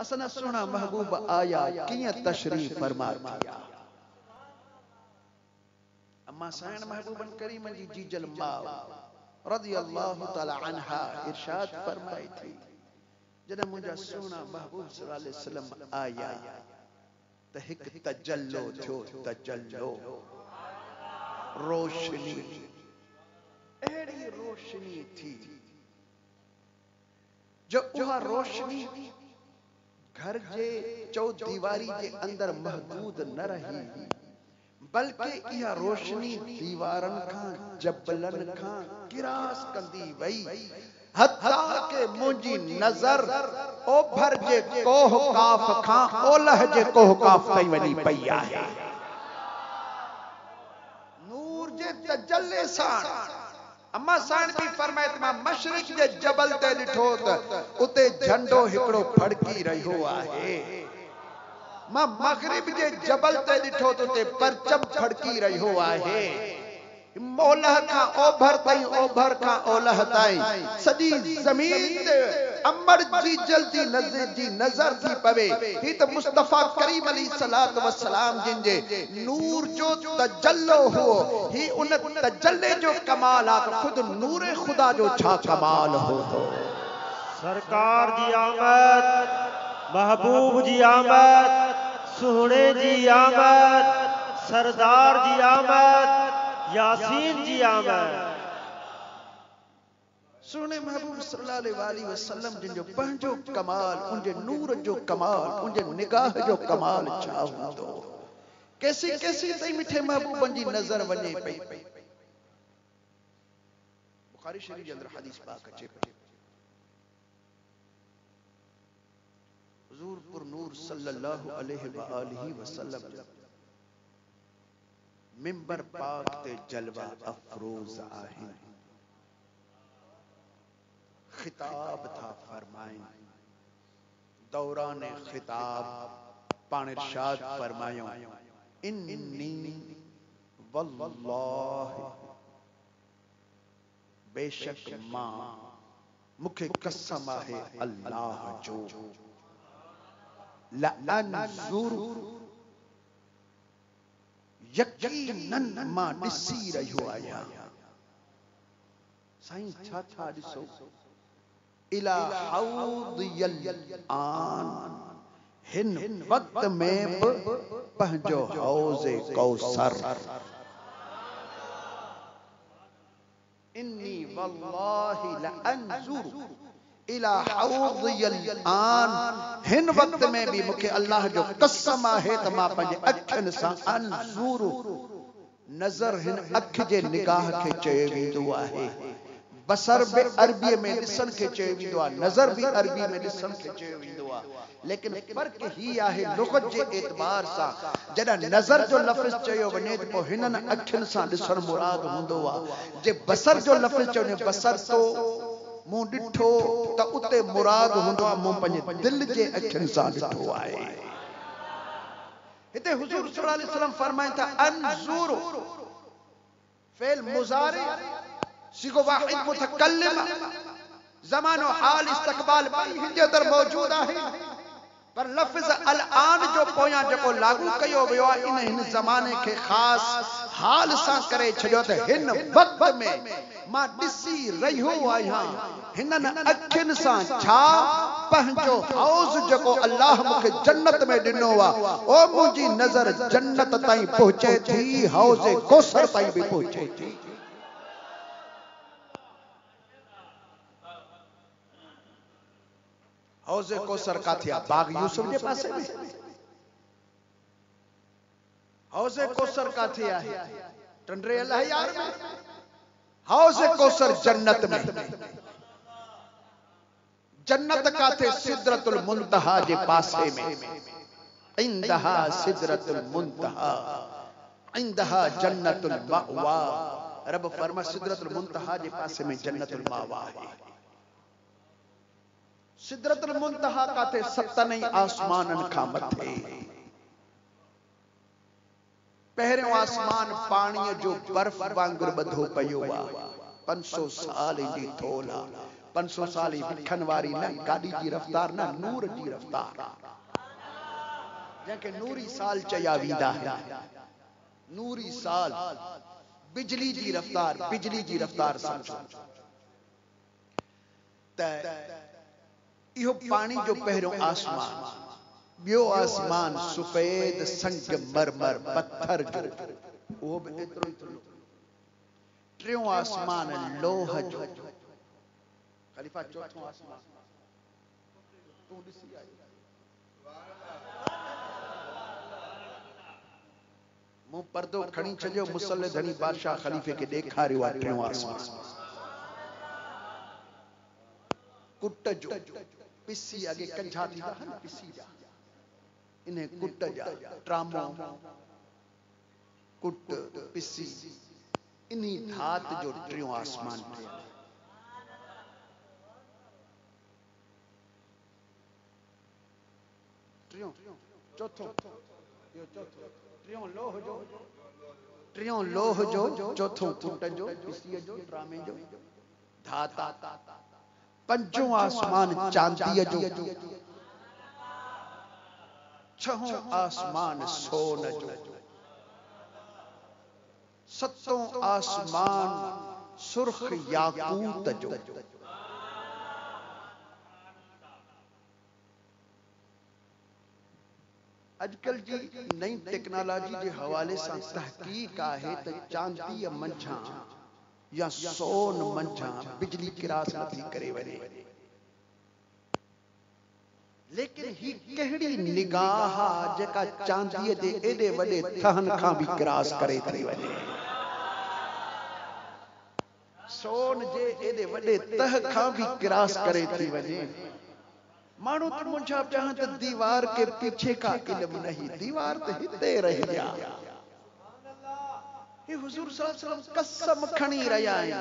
असना सोना महबूब आया किया तशरीफ फरमा किया। अम्मा साइन महबूबन करीम जी जीजल माव रज़ियल्लाहु तआला अन्हा इरशाद फरमाई थी जॾहिं मुंहिंजा सोना महबूब सल्लल्लाहु अलैहि वसल्लम आया त हिकु तजल्लो थियो, तजल्लो रोशनी, अहिड़ी रोशनी थी जो उहा रोशनी घर जे चौदीवारी जे अंदर महदूद न रही, बल्कि इहा रोशनी दीवारन खां जबलन खां किरास कंदी वई, हत्ता के मुंहिंजी नज़र ओभर जे कोह काफ खां ओलह जे कोह काफ ताईं वञी पई आहे। नूर जे तजल्ले सां अम्मा साण भी फरमाए त मां मशरिक जे जबल ते ॾिठो त उते झंडो हिकिड़ो फड़की रहियो आहे, मां मगरिब जे जबल ते ॾिठो त उते परचम फड़की रहियो आहे। ओलह खां ओभर ताईं, ओभर खां ओलह ताईं सॼी ज़मीन ते अमर जी जल्दी नज़र थी पवे। ही त मुस्तफ़ा करीम अलैहिस्सलातु वस्सलाम जिन जे नूर जो तजल्लो हो, ही उन तजल्ले जो कमाल आ। खुद नूरे खुदा जो छा कमाल हो। सरकार जी आमद, महबूब जी आमद, सुहरे जी आमद, सरदार जी आमद, यासीन जी आमद। सुने महबूब सल्लल्लाहु अलैहि वसल्लम जिन जो पंहिंजो कमाल, उनजे नूर जो कमाल, उनजे निगाह जो कमाल छा हूंदो। कैसी कैसी तई मिठे महबूबन जी नज़र वञे पई। बुखारी शरीफ जे अंदर हदीस पाक अचे पई, हुजूर पुर नूर सल्लल्लाहु अलैहि वसल्लम मिंबर पाक ते जलवा अफरोज आहिन। खिताब था फरमाएं, दौरान खिताब पान इरशाद फरमायो, इन्नी वल्लाहि बेशक मां मुखे कसम आहे अल्लाह जो, ला अनजुरु यकीनन मां ॾिसी रहियो आहियां। साईं छा था ॾिसो? इला हौदियल आन, हिन वक्त में पंहिंजो हौज़े कौसर। इन्नी वल्लाहि ला अनजुरु इला हौदियल आन, हिन वक्त में भी मुखे अल्लाह जो कसम आहे त मां पंहिंजे अखियुनि सां अनजुरु, नज़र हिन अख जे निगाह खे चयो वेंदो आहे। बसर भी अरबी में ॾिसण खे चयो वेंदो आहे, नज़र भी अरबी में ॾिसण खे चयो वेंदो आहे। लेकिन फर्क ही आहे लुगत जे एतबार सां, जॾहिं नज़र जो लफ़्ज़ चयो वञे त पोइ हिननि अखियुनि सां ॾिसण मुराद हूंदो आहे। जे बसर जो लफ़्ज़ चयो वञे, बसर तो मूं ॾिठो त उते मुराद हूंदो आहे मूं पंहिंजे दिल जे अखियुनि सां ॾिठो आहे। हिते हुजूर सल्लल्लाहु अलैहि वसल्लम फरमाइनि था अनजुरु फ़ेल मुज़ारी सिगो वाहिद मुतकल्लिम, ज़मानो हाल इस्तक़बाल ॿई हिंदे अंदर मौजूद आहे, पर लफ़्ज़ अल आन जो पोयां जेको लागू कयो वियो आहे इन हिन ज़माने खे ख़ास हाल सां करे छॾियो त हिन वक्त में मां ॾिसी रहियो आहियां हिननि अखियुनि सां छा पंहिंजो हौज़ जेको अल्लाह मूंखे जन्नत में ॾिनो आहे, ओ मुंहिंजी नज़र जन्नत ताईं पहुचे थी, हौज़े कौसर ताईं बि पहुचे थी। हौज़े कौसर काथे आहे? बाग यूसुफ जे पासे में। हौज़े कौसर काथे आहे? टंडरे अलहयार में। हौज़े कौसर जन्नत में। जन्नत काथे? सिदरतुल मुंतहा जे पासे में। इंदहा सिदरतुल मुंतहा, इंदहा जन्नतुल मावा। रब फरमा सिदरतुल मुंतहा जे पासे में जन्नतुल मावा है। सिदरतुल मुंतहा काथे? सतनि आसमाननि खां मथे। पहिरियों आसमान पाणीअ जो बर्फ वांगुरु ॿधो पियो आहे, 500 साल जी थोल आहे। 500 साल विखन वारी न गाड़ी की रफ्तार न नूर की रफ्तार जंहिंखे नूरी साल चया वींदा है नूरी साल बिजली जी रफ्तार समझो त इहो पानी जो पहिरियों आसमान बियो आसमान सफेद संगमरमर पत्थर जो वो भी एतिरो ई थोरो टियों आसमान लोह जो खलीफा चौथों आसमान तू ॾिसी आई मूं पर्दो खणी छॾियो मुसल्ले धनी बादशाह खलीफे के ॾेखारियो आहे टियों आसमान कुट जो पिसी अगे कंझा थी था न पिसी जा इन्हें कुट जा ट्रामो कुट पिसी इन्हीं धात जो टियों आसमान टियों चौथो टियों लोह जो चौथो कुट जो पिसी जो ट्रामे जो धाता पंजों आसमान चांदीअ जो छहों आसमान सोन जो सतों आसमान सुर्ख याकूत जो अजकल जी नई टेक्नोलॉजी के हवाले से तहकीक है तो चांदीअ मंझां या सोन मंझां बिजली क्रास नथी करे वने लेकिन ही कहिड़ी निगाह जेका चांदीअ जे एडे वडे थहन खां भी क्रास करे थी वने सोन जे एडे वडे तह खां भी क्रास करे थी वने मानू तो मुझा चाह तो दीवार के पीछे का इल्म नहीं दीवार तो हिते रह गया ये हुजूर सल्लल्लाहु अलैहि वसल्लम कसम खणी रहा है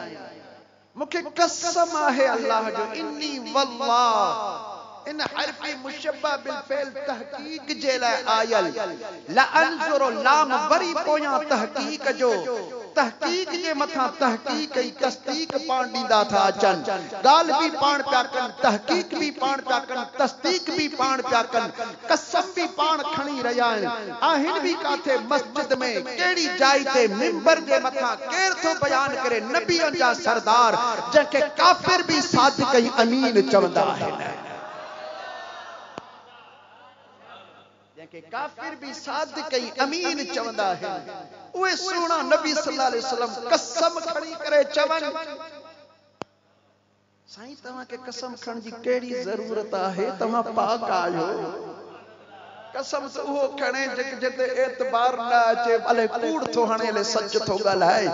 मुखे कसम है अल्लाह जो इन्नी वल्लाह इन हरफी मुशब्बा बिल फेल तहकीक जे ला आयल ला अंजुर लाम वरी पोया तहकीक जो तहकीक जे मथा तहकीक ई तस्दीक पाण दींदा था अचन गाल भी पाण पिया कन तहकीक भी पाण पिया कन तस्दीक भी पाण पिया कन कसम भी पाण खणी रहा आहिन भी काथे मस्जिद में केड़ी जाई ते मिंबर जे मथा केर थो बयान करे नबियन जा सरदार जंहिंखे काफिर भी सादिक ऐं अमीन चवंदा आहिनि जंहिंखे काफिर भी सादिक ऐं अमीन चवंदा आहिनि उहे सोना नबी सल्लल्लाहु अलैहि वसल्लम कसम खणी करे चवन साईं तव्हां के कसम खण जी केड़ी जरूरत आहे तव्हां पाक आयो कसम तो वो खणे जिते एतबार ना अचे भले कूड़ थो हणे ले सच थो गलाए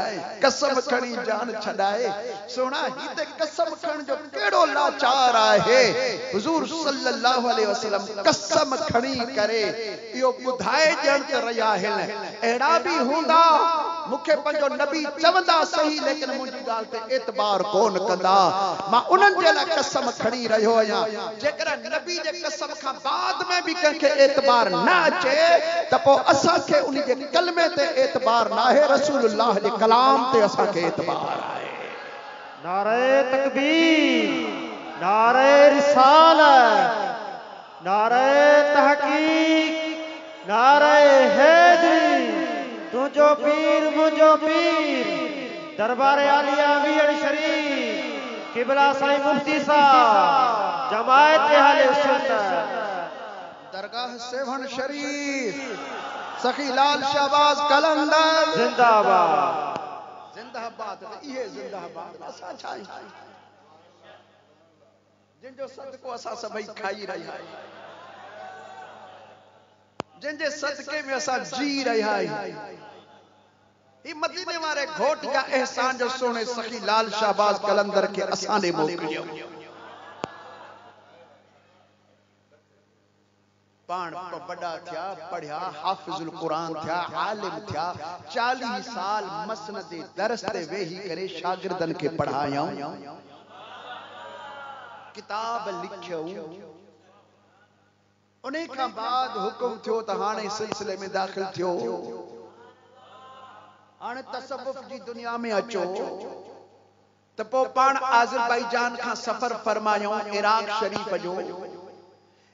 कसम खणी जान छडाए सोना हिते कसम खण जो केड़ो लाचार आहे हुजूर सल्लल्लाहु अलैहि वसल्लम कसम खणी करे यो बुधाए जण त रहा है एड़ा भी हुंदा मुखे पंजो नबी चवंदा सही लेकिन मुजी गाल ते एतबार कोन कंदा मां उनन जे ला कसम खणी रहियो आया जेकर नबी जे कसम का बाद में भी कंखे एतबार ना अचे त पो असा के उन जे कलमे ते एतबार ना है रसूलुल्लाह जे कलाम ते असा के एतबार है नारे तकबीर नारे रिसालत नारे तहकीक नारे हैदरी तुझो पीर मुझो पीर दरबार आलिया वीर शरीफ किबला साईं मुफ्ती साहब जमायत अहले सुन्नत दरगाह सेवन शरीफ सखी लाल शहबाज कलंदर जिंदाबाद जिंदाबाद ये जिंदाबाद असा छाई जिन जो सदको असा सभई खाई रहा है जिन जे सदके में असा जी रहा है ये मदीने वाले घोट जा एहसान जो सोने सखी लाल शहबाज कलंदर के असा ने मोकलियो पाण बड़ा थिया पढ़िया हाफिजुल कुरान थिया आलिम थिया 40 साल मसनद दरस ते वेही करे शागिर्दन के पढ़ाया किताब लिखियो उन्हें का बाद हुक्म थियो त हाने सिलसिले में दाखिल थियो हाने तसव्वुफ जी दुनिया में अचो त पोइ पाण आज़रबाईजान खां सफ़र फरमायूं इराक शरीफ़ जो।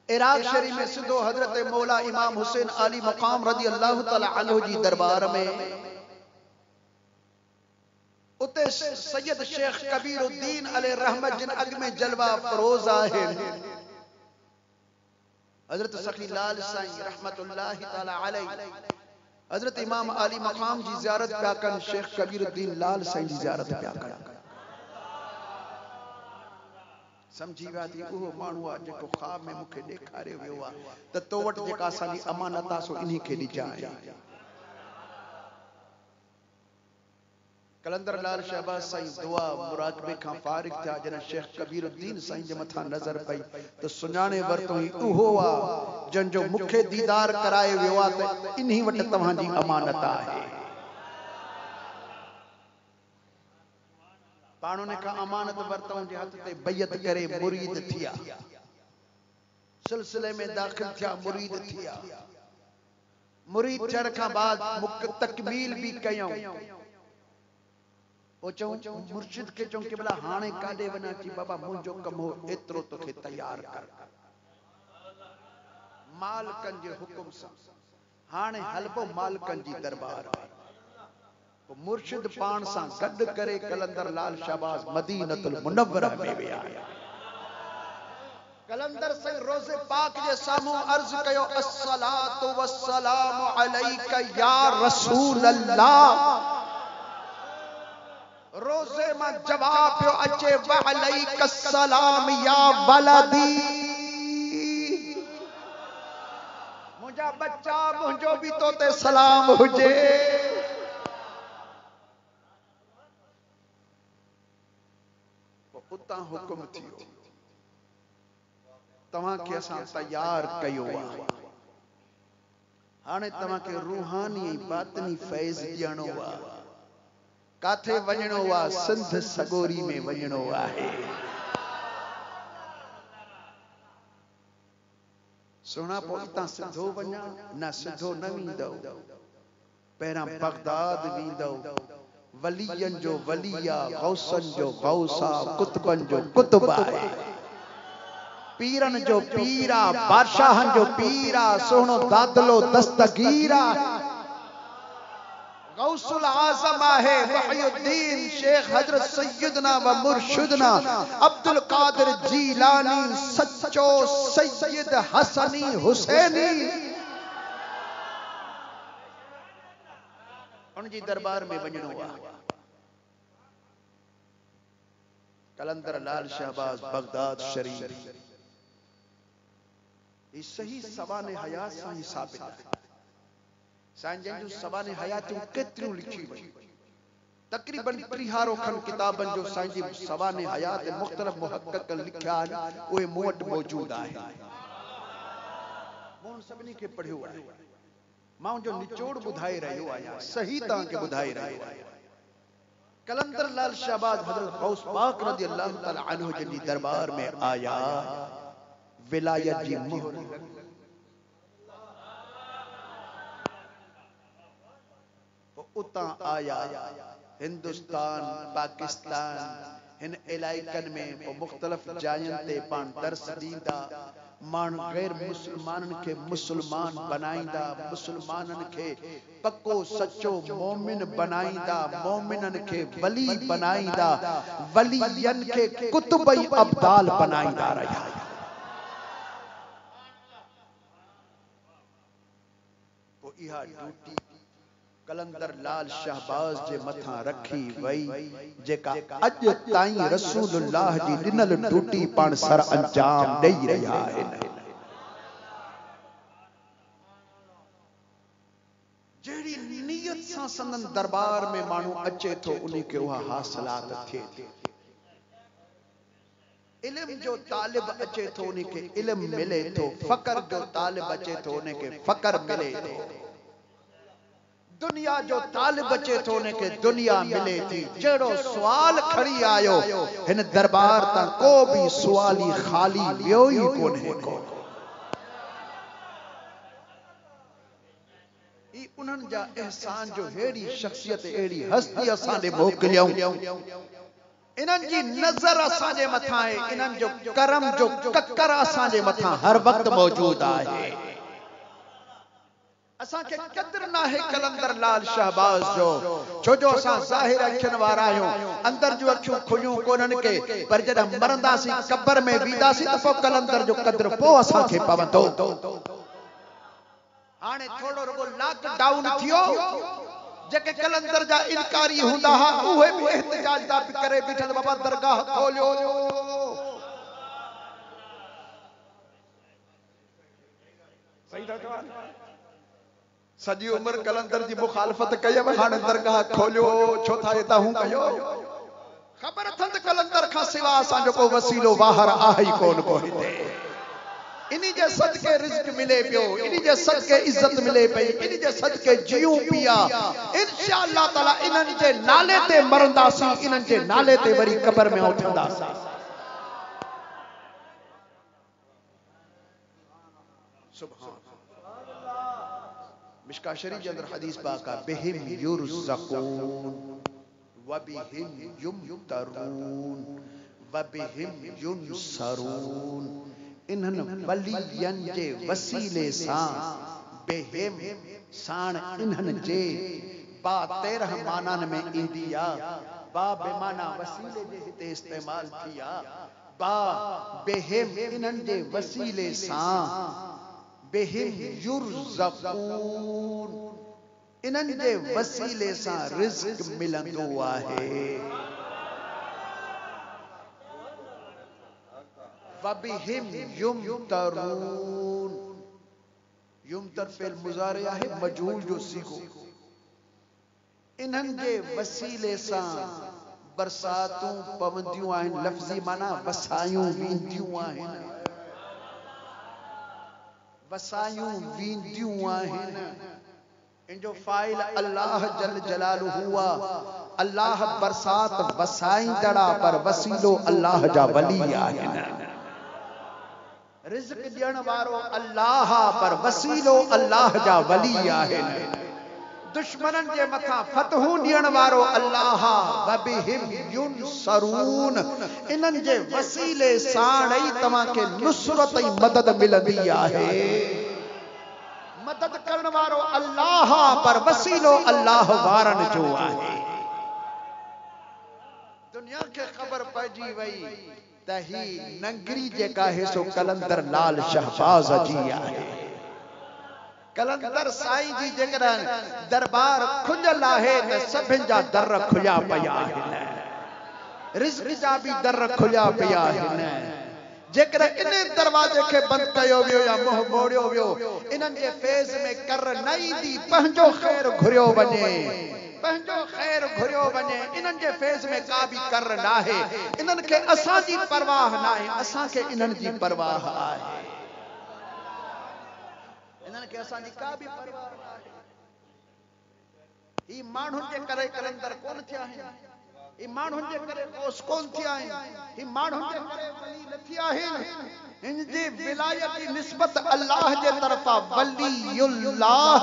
इराक शरीफ़ में सिधो हज़रत मौला इमाम हुसैन अली मक़ाम रज़ी अल्लाह तआला अन्हु जी दरबार में उते सैयद शेख कबीरुद्दीन अलैहि रहमत जिन अग में जलवा फरोज आहिनि हज़रत सखी लाल साईं रहमतुल्लाहि तआला अलैहि हज़रत इमाम अली मक़ाम जी ज़ियारत पिया कनि, शेख कबीरुद्दीन लाल साईं जी ज़ियारत पिया कनि। समझी विया थी उहो माण्हू आहे जेको ख़्वाब में मूंखे ॾेखारियो वियो आहे त तो वटि जेका असांजी अमानत आहे सो इन्ही खे ॾिजाए। कलंदर लाल शहबाज साईं दुआ मुराकबे खां फारिग थिया जन शेख कबीरुद्दीन साईं जे मथां नज़र पई त सुञाणे वरितो ई उहो आहे जंहिंजो मूंखे दीदार कराए वियो आहे त इन्ही वटि तव्हांजी अमानत आहे। पाण उन खां अमानत वरतऊं जे हथ ते बैयत करे मुरीद थिया, सिलसिले में दाख़िल थिया, मुरीद थिया। मुरीद थियण खां बाद तकमील भी कयूं। ओ चऊं मुर्शिद के चऊं कि भला हाणे काॾे वञा की बाबा मुंहिंजो कम हो एतिरो तोखे तैयार कर मालिकनि जे हुकुम सां हाणे हलबो मालिकनि जी दरबार में। मुर्शिद पान सां गॾु करे कलंदर लाल शहबाज मदीनतुल मुनव्वरा में विया। कलंदर साईं रोज़े पाक जे साम्हूं अर्ज़ कयो अस्सलातु वस्सलामु अलैका या रसूल अल्लाह। रोज़े मां जवाब पियो अचे व अलैका सलाम या वलदी। मुंहिंजा बच्चा मुंहिंजो भी तो ते सलाम हुजे। उतां हुकुम थियो तव्हां के असां तैयार कयो आहे। हाणे तव्हां के रूहानी ऐं बातिनी फैज़ ॾियणो आहे। काथे वञणो आहे? सिंध सगोरी में वञणो आहे। सुहिणा पोइ हितां सिधो वञा न सिधो न वेंदव, पहिरां बगदाद वेंदव। वलियन जो वलिया, गौसन जो गौसा, कुतबन जो कुतब आहे। पीरन जो पीरा, बादशाहन जो पीरा, सोहणो दादलो दस्तगीरा। गौसुल आज़म आहे वहीउद्दीन शेख हजरत सैयदना व मुर्शिदना अब्दुल कादिर जीलानी सच्चो सैयद हसनी हुसैनी। उनजी दरबार में वञणो आहे। कलंदर लाल शहबाज बगदाद शरीफ ये सही सवाने हयात सां ही साबित आहे। साईं जंहिंजूं सवाने हयातियूं केतिरियूं लिखी वयूं, तक़रीबन 30 खन किताबनि जो साईं जी सवाने हयात मुख़्तलिफ़ मुहक़क़िक़नि लिखिया आहिनि। उहे मूं वटि मौजूद आहिनि। मूं सभिनी खे पढ़ियो आहे। मां उनजो निचोड़ ॿुधाए रहियो आहियां, सही तव्हांखे ॿुधाए रहियो आहियां। कलंदर लाल शहबाज हज़रत गौस पाक रज़ी अल्लाह तआला अन्हु जी दरबार में आया। विलायत जी मोहर उतां आया। हिंदुस्तान पाकिस्तान हिन इलाइकनि में मुख़्तलिफ़ जायुनि ते पाण दर्स ॾींदा। माण्हू गैर मुस्लमाननि खे मुस्लमान बनाईंदा, मुस्लमाननि खे पक्को सच्चो मोमिन बनाईंदा, मोमिननि खे वली बनाईंदा, वलियन खे कुतुब ऐं अब्दाल बनाईंदा रहिया। पोइ इहा ड्यूटी कलंदर लाल शहबाज जे मथां रखी वई, जेका अॼु ताईं रसूलुल्लाह जी ॾिनल ड्यूटी पाण सर अंजाम ॾेई रहिया आहिनि। जहिड़ी नियत सां संदन दरबार में माण्हू अचे थो उन्ही खे उहा हासिलात थिए थी। इल्म जो तालिब अचे थो उन्ही खे इल्म मिले थो। फ़क़र जो तालिब अचे थो उन्ही खे फ़क़र मिले थो। दुनिया जो तालिब अचे थो उन्ही खे दुनिया मिले थी। जहिड़ो सुवाल खणी आयो हिन दरबार तां को बि सुवाली ख़ाली वियो ई कोन्हे को। ई उन्हनि जा एहसान जो हेड़ी शख्सियत, हेड़ी हस्ती असां ॾे मोकिलियऊं इन्हनि जी नज़र असांजे मथां आहे, इन्हनि जो करम जो ककर असांजे मथां हर वक्त मौजूद आहे। असांखे क़दर न आहे कलंदर लाल शहबाज जो, छो जो असां ज़ाहिर अखियुनि वारा आहियूं, अंदर जो अखियूं खुलियूं कोन्हनि के, पर जॾहिं मरंदासीं कब्र में वेंदासीं त पोइ कलंदर जो क़दर पोइ असांखे पवंदो। हाणे थोरो रुगो लॉकडाउन थियो, जेके कलंदर जा इनकारी हूंदा हा उहे बि एहतिजाज था करे बीठल, बाबा दरगाह खोलियो। सही था चवां, सॼी उम्र कलंदर जी मुखालफत कई, हाणे दरगाह खोलियो, छो था हितां हूं कयो? ख़बर अथनि कलंदर खां सिवा असांजो को वसीलो ॿाहिरि आहे ई कोन को हिते। इन्ही जे सदके रिज़्क़ मिले पियो, इन्ही जे सदके इज्जत मिले पई, इन्ही जे सदके जियूं पिया। इंशाअल्लाह ताला इन्हनि जे नाले ते मरंदासीं, इन्हनि जे नाले ते वरी कब्र में उथंदासीं। सुभान मिशका शरीफ के अंदर हदीस पाक है, बिहिम युरज़क़ून व बिहिम युमतरून व बिहिम युनसरून। इन्हनि वलियन जे वसीले सां बिहिम साण इन्हनि जे बा 13 माननि में ईंदी आहे। बा बेमाना वसीले जे हिते इस्तेमाल थी आहे। बा बिहिम इन्हनि जे वसीले सां, बिहिम युरज़क़ून इन्हनि जे वसीले सां रिज़्क़ मिलंदो आहे। वबिहिम युमतरून, युमतर फेल मुज़ारे आहे, मजहूल जो सीगो। इन्हनि जे वसीले सां बरसातूं पवंदियूं आहिनि, लफ़्ज़ी माना वसायूं वेंदियूं आहिनि, वसायूं वेंदियूं आहिनि। इनजो फ़ाइल अल्लाह जल जलालुहु आहे। अल्लाह बरसात वसाईंदड़ा, पर वसीलो अल्लाह जा वली आहिनि। रिज़्क़ ॾियण वारो अल्लाह, पर वसीलो अल्लाह जा वली आहिनि। दुश्मननि जे मथां फतहूं ॾियण वारो अल्लाह। वबिहिम युनसरून, इन्हनि जे वसीले साण ई तव्हांखे नुसरत ऐं मदद मिलंदी आहे। मदद करण वारो अल्लाह, पर वसीलो अल्लाह वारनि जो आहे। दुनिया खे ख़बर पइजी वई त ही नंगरी जेका है सो कलंदर लाल शहबाज जी आहे। कलंदर साईं जी जेकॾहिं दरबार खुलियल आहे त सभिनि जा दर खुलिया पिया आहिनि, रिज़्क़ जा बि दर खुलिया पिया आहिनि। जेकॾहिं इन दरवाजे खे बंदि कयो वियो या मुंहुं मोड़ियो वियो, इन्हनि जे फेज़ में कर न ईंदी। पंहिंजो ख़ैर घुरियो वञे, पंहिंजो ख़ैर घुरियो वञे। इन्हनि जे फेज़ में का बि कर न आहे। इन्हनि खे असांजी परवाह न आहे, असांखे इन्हनि जी परवाह आहे। इन्हनि खे असांजी का बि परवाह न आहे। ही माण्हुनि जे करे कलंदर कोन थिया आहिनि, ही माण्हुनि जे करे ग़ौस कोन थिया आहिनि, ही माण्हुनि जे करे वली न थिया आहिनि। इन जी विलायत जी निस्बत अल्लाह जे तरफ़ां वलीउल्लाह,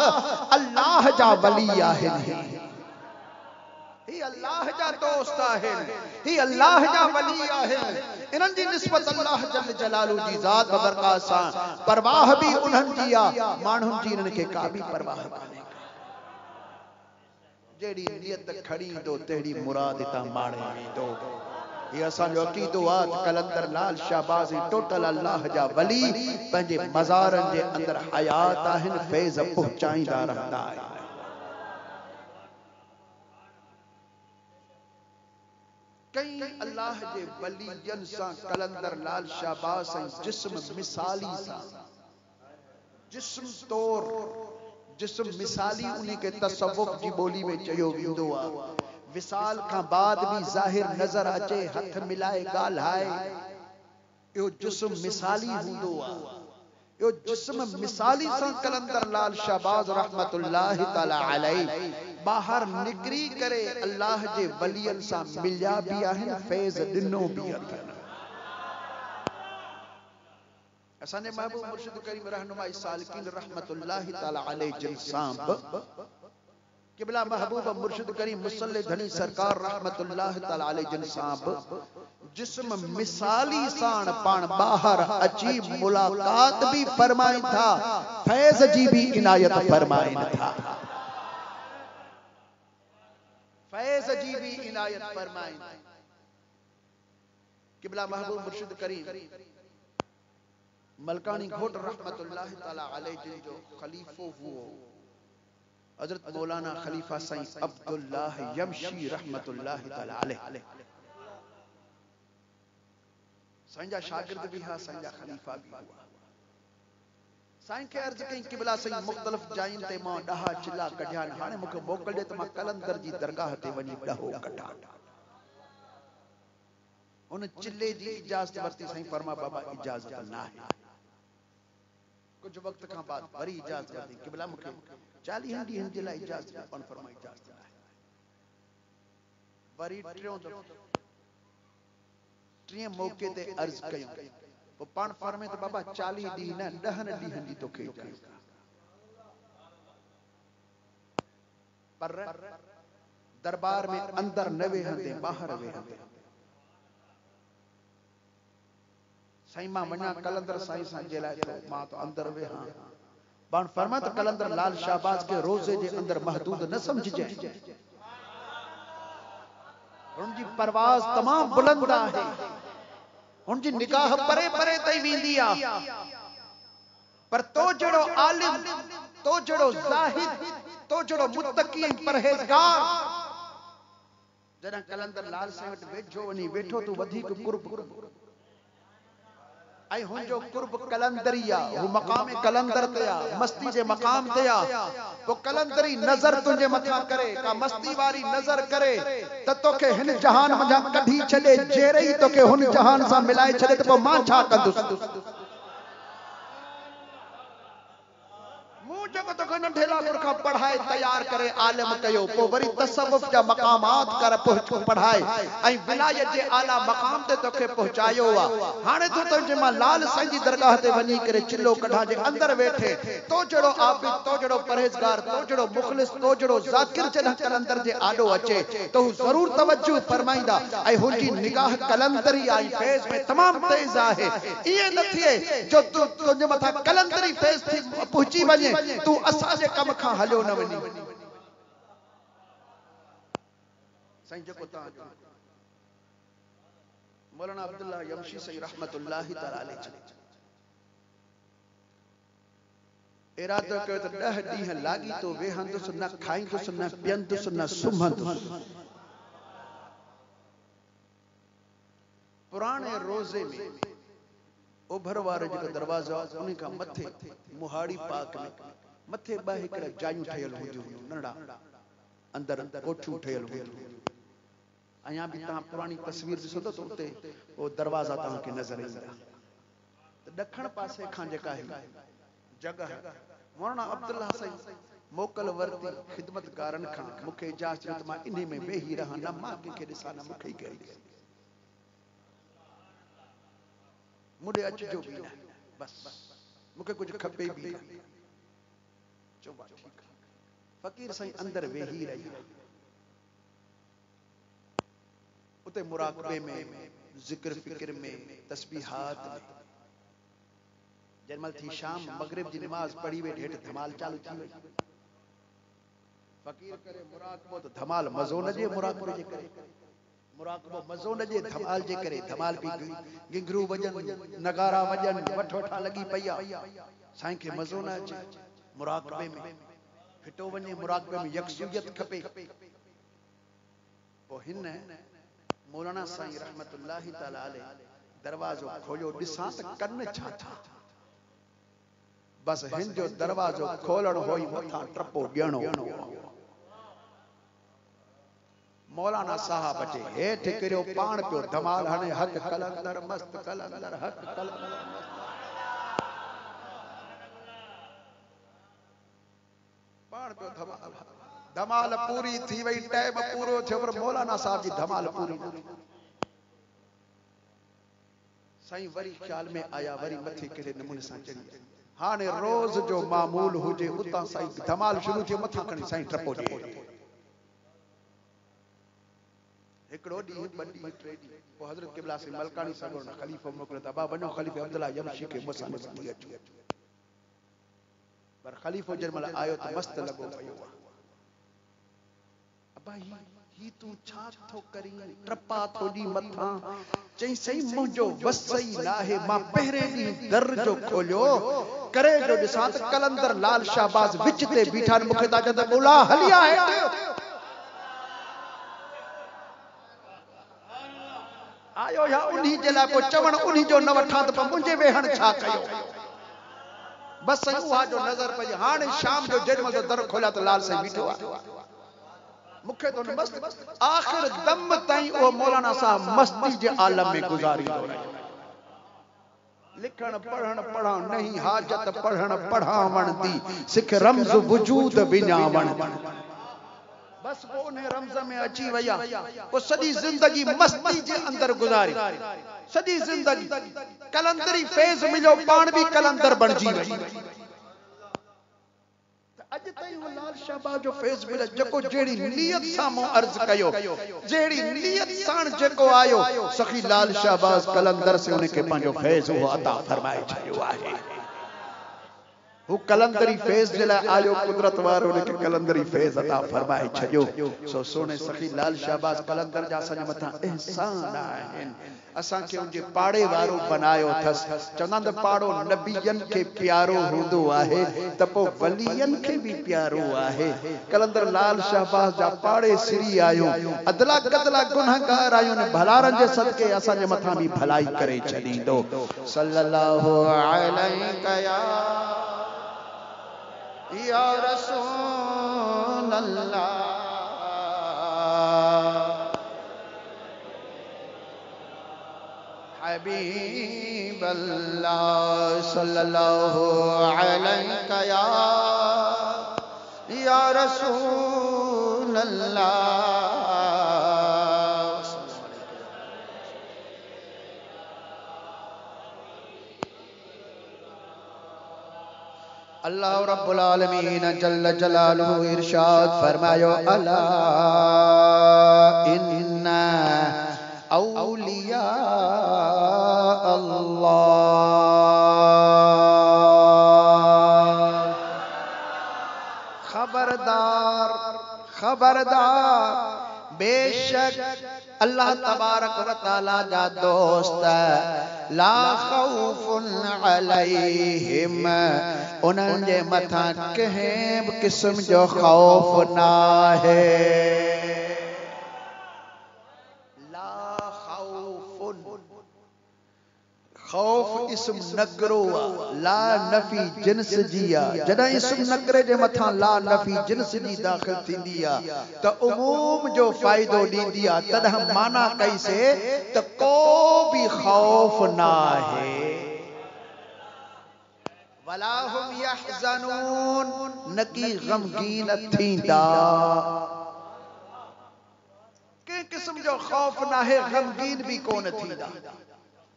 अल्लाह जा वली आहिनि। ही अल्लाह जा दोस्त आहिनि, ही अल्लाह जा वली आहिनि। इन्हनि जी निस्बत अल्लाह जल जलालुहु जी ज़ात बबरकात सां। परवाह बि उन्हनि जी आहे, माण्हुनि जी इन्हनि खे का बि परवाह कान्हे। जेड़ी नियत खड़ी दो तेड़ी मुराद ता माणे वेंदो। ये असांजो अक़ीदो आहे त कलंदर लाल शहबाज़ टोटल अल्लाह जा वली पंहिंजे मज़ारनि जे अंदर हयात आहिनि, फैज़ पहुचाईंदा रहंदा आहिनि। कई अल्लाह जे वलियन सां कलंदर लाल शहबाज़ सां जिस्म मिसाली सां, जिस्म तौर जिस्म मिसाली उन्हीं के तसव्वुफ जी बोली में चयो वेंदो आहे। विसाल खां बाद भी ज़ाहिर नजर अचे, हथ मिलाए ॻाल्हाए, इहो जिस्म मिसाली हूंदो आहे। इहो जिस्म मिसाली सां कलंदर लाल शहबाज़ रहमतुल्लाहि तआला अलैहि ॿाहिरि निकिरी करे अल्लाह जे वलियन सां मिलिया बि आहिनि, फैज़ ॾिनो बि अथनि। असांजे महबूब मुर्शिद करीम रहनुमाई सालिकीन रहमतुल्लाहि तआला अलैहि जिन सां किबला महबूब मुर्शिद करीम मुसल्ले धनी सरकार रहमतुल्लाह तआला अलैहि जिन साहब जिस्म मिसाली साण पाण बाहर अची मुलाकात भी फरमाई था, फैज जी भी इनायत फरमाई था, फैज जी भी इनायत फरमाई। किबला महबूब मुर्शिद करीम मलकानी घोट रहमतुल्लाह तआला अलैहि जिन जो खलीफो हुओ हजरत मौलाना खलीफा साईं अब्दुल्लाह यमशी रहमतुल्लाह तआला अलैहि। साईं जा शागिर्द भी हा, साईं जा खलीफा भी हुआ। साईं के अर्ज कई किबला साईं मुख्तलिफ जाइन ते मां ॾहा चिला कढिया न, हाणे मूंखे मोकल ॾे त मां कलंदर जी दरगाह ते वञी ॾहो कढां। उन चिल्ले जी इजाज़त वरती। साईं फरमा बाबा इजाज़त न आहे। कुछ वक्त खां बाद वरी इजाज़त वरती। किबला मूंखे 40 ॾींहंनि जे लाइ इजाज़त पाण फरमा इजाज़त न आहे। वरी टिएं मौके ते अर्ज कयूं, पोइ पाण फरमे त बाबा 40 ॾींहं न 10 ॾींहंनि जी तोखे इजाज़त। पर दरबार में अंदर न वेहंदे ॿाहिरि वेहंदे। साईं मां वञा कलंदर साईं सां जे लाइ थो, मां तो अंदर वेहां। पाण फरमा त कलंदर लाल शाहबाज के रोज़े जे अंदर महदूद न समझजे। उनजी परवाज़ तमाम बुलंद आहे, उनजी निगाह परे परे ताईं वेंदी आहे। पर तो जड़ो आलिम, तो जड़ो ज़ाहिद, तो जड़ो मुत्तकी परहेज़गार जॾहिं कलंदर लाल साईं वटि वेठो वञी वेठो तो वधीक कुर्ब ऐं हुनजो कुर्ब कलंदरी आहे। हू मक़ाम कलंदर ते आहे, मस्ती जे मक़ाम ते आहे। पोइ कलंदरी नज़र तुंहिंजे मथां करे, का मस्ती वारी नज़र करे त तोखे हिन जहान मंझां कढी छॾे, जेरे ई तोखे हुन जहान सां मिलाए छॾे त पोइ मां छा कंदुसि। मूं जेको तोखे नंढे लाकुर खां पढ़ाए तैयार करे आलिम कयो, पोइ वरी तसव्वुफ़ जा मक़ामात कर पढ़ाए ऐं विलायत जे आला मक़ाम ते तोखे पहुचायो आहे। हाणे तूं तुंहिंजे मां लाल साईं जी दरगाह ते वञी करे चिल्लो कढा जे अंदर वेठे, तो जड़ो आबिद, तो जड़ो परहेज़गार, तो जड़ो मुख़लिस, तो जड़ो ज़ाकिर जॾहिं कलंदर जे आॾो अचे त हू ज़रूर तवज्जो फरमाईंदा ऐं हुनजी निगाह कलंदरी आई फैज़ में तमाम तेज़ आहे। ईअं न थिए जो तुंहिंजे मथां कलंदरी फैज़ थी पहुची वञे, तू असांजे कम खां हलियो न वञी। साईं जेको तव्हां मौलाना अब्दुल्लाह यमशी साईं रहमतुल्लाह तआला अलैहि इरादो कयो त 10 ॾींहं लागी तो वेहंदुसि, न खाईंदुसि, न पीअंदुसि, न सुम्हंदुसि। पुराणे रोज़े में ओभर वारे जेको दरवाज़ो आहे उन खां मथे मुहाड़ी पाक में मथे ॿ हिकिड़ा जायूं ठहियल हूंदियूं हुयूं, नंढा अंदर कोठियूं ठहियल हुयूं। अञा बि तव्हां पुरानी तस्वीर ॾिसो त उते वो दरवाज़ा तव्हांखे नज़र ईंदा। त ॾखण पासे खां जेका जगह मौलाना अब्दुल्लाह साईं मोकल वरती ख़िदमतगारनि खां, मूंखे इजाज़त ॾियो त मां इन में वेही रहां, न मां कंहिंखे ॾिसां, न मूंखे कहिड़ी मुॾे अचिजो बि न, बसि मूंखे कुझु खपे बि न। चोबा ठीकु आहे। फ़क़ीर साईं अंदर वेही रही, उते मुराक़बे में, ज़िक्र फ़िक्र में, तस्बीहात में। जंहिंमहिल थी शाम मगरिब जी नमाज़ पढ़ी वेठे हेठि धमाल चालू थी वई। फ़क़ीर करे मुराक़बो त धमाल मज़ो न जे, मुराक़बे जे करे मुराक़बो मज़ो न जे, धमाल जे करे धमाल बि गिंगरू वॼनि, नगारा वॼनि, वठोठा लॻी पई आहे। साईं खे मज़ो न अचे, मुराक़बे में फिटो वञे, मुराक़बे में यकसूयत खपे। पोइ हिन मौलाना साईं रहमतुल्लाह तआला अलैहि दरवाज़ो खोलियो, ॾिसां त कन छा था। बस हिन जो दरवाज़ो खोलण होई, मथां टपो ॾियणो। मौलाना साहब अचे हेठि किरियो, पाण पियो धमाल हणे, हक कलंदर मस्त, कलंदर हक कलंदर मस्त। पाण पियो धमाल, धमाल पूरी थी वई, टाइम पूरो थियो, पर मौलाना साहब जी धमाल पूरी न थी। साईं वरी ख्याल में आया, वरी मथे कहिड़े नमूने सां चढ़ी। हाने रोज जो मामूल हुजे उतां साईं धमाल शुरू जे मथा खणी साईं टपो जे हिकड़ो डी बड़ी ट्रे डी पो हजरत क़िबला से मलकानी साहब ने खलीफो मोकले त बा वञो खलीफे अब्दुल्ला यमशी के मुसाने दी अचो पर खलीफो जरमल आयो त मस्त लगो पयो अबा ही तू छा थो करी ट्रपा थो दी मथा चई सही मुंजो वसई नाहे मां पहरे दी दर जो खोलियो करे जो दिसा त कलंदर लाल शाहबाज विच ते बीठा मुखे ता जद मौला हलिया है आयो या उन्हीं जे ला को चवण उन्हीं जो न वठा त मुंजे वेहण छा कयो बस उहा जो नजर पई हाने शाम जो जजमल जो दर खोलिया त लाल साईं बीठो आ मुखे तो मस्त आखिर दम ताई ओ मौलाना साहब मस्ती जे आलम में गुजारी हो रहे लिखण पढ़ण पढ़ा नहीं हाजत पढ़ण पढ़ावण दी सिख रमज वजूद विञावण बस वो ने रमज में अची वया वो सदी जिंदगी मस्ती जे अंदर गुजारी सदी जिंदगी कलंदरी फैज मिलो पान भी कलंदर बनजी वई अज ताईं वो लाल शाहबाज जो फैज मिले जको जेड़ी नियत सां मो अर्ज कयो जेड़ी नियत सां जको आयो सखी लाल शाहबाज कलंदर से उनके पांजो फैज वो अता फरमाए छयो आहे वो कलंदरी फैज जे ला आयो कुदरत वारो उनके कलंदरी फैज अता फरमाए छयो सो सोने सखी लाल शाहबाज कलंदर जा सजा मथा एहसान आहिन असा के उनके पाड़े वारो बनायो थस चवंदा पाड़ो नबियन के प्यारो हुंदो आहे त पो वलियन के भी प्यारो आहे कलंदर लाल शाहबाज जा पाड़े सिरी आयो अदला कदला गुनाहगार आयो ने भलारन जे सदके असा जे मथा भी भलाई करे छदींदो सल्लल्लाहु अलैहि या रसूल अल्लाह हबीब अल्लाह सल्लल्लाहु अलैहि या रसूल अल्लाह अल्लाह रब्बुल आलमीन जल्ल जलालुहु इरशाद फरमायो अला इन्ना औलिया अल्लाह खबरदार खबरदार बेशक अल्लाह तबारक व तआला जा दोस्त ला खौफुन अलैहिम उन्हनि जे मथा कंहिं बि क़िस्म जो खौफ ना है ला खौफुन खौफ इस्म नगरो ला नफी जिन्स जी जदा इस्म नगरे जे मथा ला नफी जिन्स जी दाखिल थींदी आ त उमूम जो फायदो दींदी आ तदा माना कैसे त को भी खौफ ना है वला हुम यहज़नून नकी गमगीन थींदा के किस्म जो खौफ ना है गमगीन भी कोन थींदा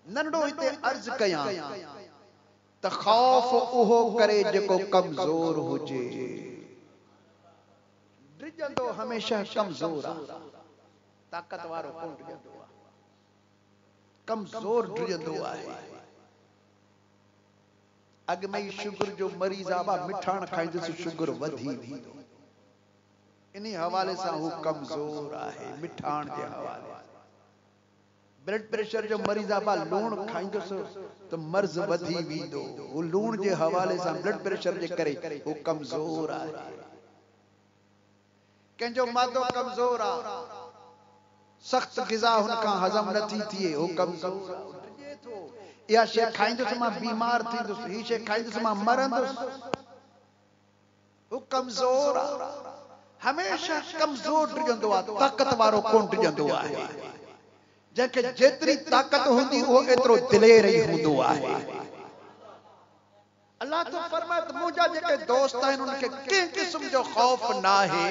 नंढो हिते अर्ज कया त खौफ उहो करे जेको कमजोर हुजे डिजंदो हमेशा कमजोर आ ताकत वारो कोन डिजंदो आ कमजोर डिजंदो आहे अग में शुगर जो मरीज आबा मिठाण खाइंदस शुगर वधी वेंदो इन्ही हवाले से हु कमजोर आहे मिठाण जे हवाले ब्लड प्रेशर जो मरीज आबा लूण खाइंदस तो मर्ज वधी वेंदो वो लूण जे हवाले से ब्लड प्रेशर जे करे वो कमजोर आहे कंजो मादो कमजोर आ सख्त ग़िज़ा हुनका हजम नथी थिए वो कमजोर डिजे थो या शे खाइंदस मां बीमार थींदुस ही शे खाइंदस मां मरंदुस वो कमजोर आ हमेशा कमजोर डिजंदो आ ताकत वारो कोन डिजंदो आहे जंहिंखे जेतिरी ताकत हूंदी वो एतिरो दिलेर ई हूंदो आहे अल्लाह तो फरमाए त मुंहिंजा जेके दोस्त आहिनि उनखे कंहिं क़िस्म जो खौफ न आहे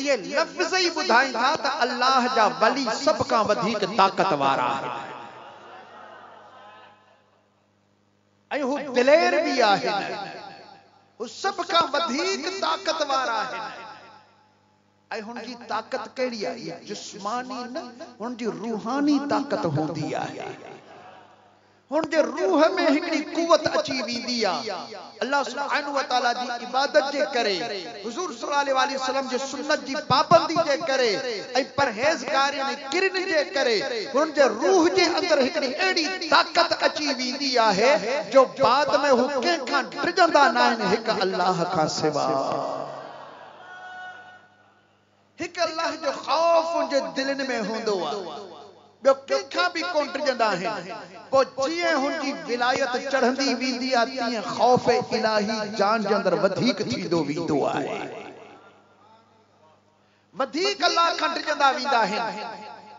इहे लफ़्ज़ ई ॿुधाईंदा त अल्लाह जा वली सभ खां वधीक ताकत वारा आहिनि ऐं हू दिलेर भी आहिनि वो सब का वधीक ताकत वारा आहिनि ऐं हुन जी ताकत कहिड़ी आहे ये जिस्मानी न हुन जी रूहानी ताकत हूंदी आहे हुन जे रूह में हिकड़ी कुवत अची वेंदी आहे अल्लाह सुब्हानहु व तआला जी इबादत जे करे हुजूर सल्लल्लाहु अलैहि वसल्लम जे सुन्नत जी पाबंदी जे करे ऐं परहेज़गारी ने किरन जे करे हुन जे रूह जे अंदर हिकड़ी एड़ी ताकत अची वेंदी आहे जो बाद में हु कंहिंखां डिजंदा न आहिनि हिक अल्लाह खां सिवा हिक अल्लाह जो खौफ उन जे दिलनि में हूंदो आहे ॿियो कंहिंखां बि कोन डिजंदा आहिनि पोइ जीअं हुन जी विलायत चढ़ंदी वेंदी आहे तीअं खौफ इलाही जान जे अंदर वधीक थींदो वेंदो आहे वधीक अल्लाह खां डिजंदा वेंदा आहिनि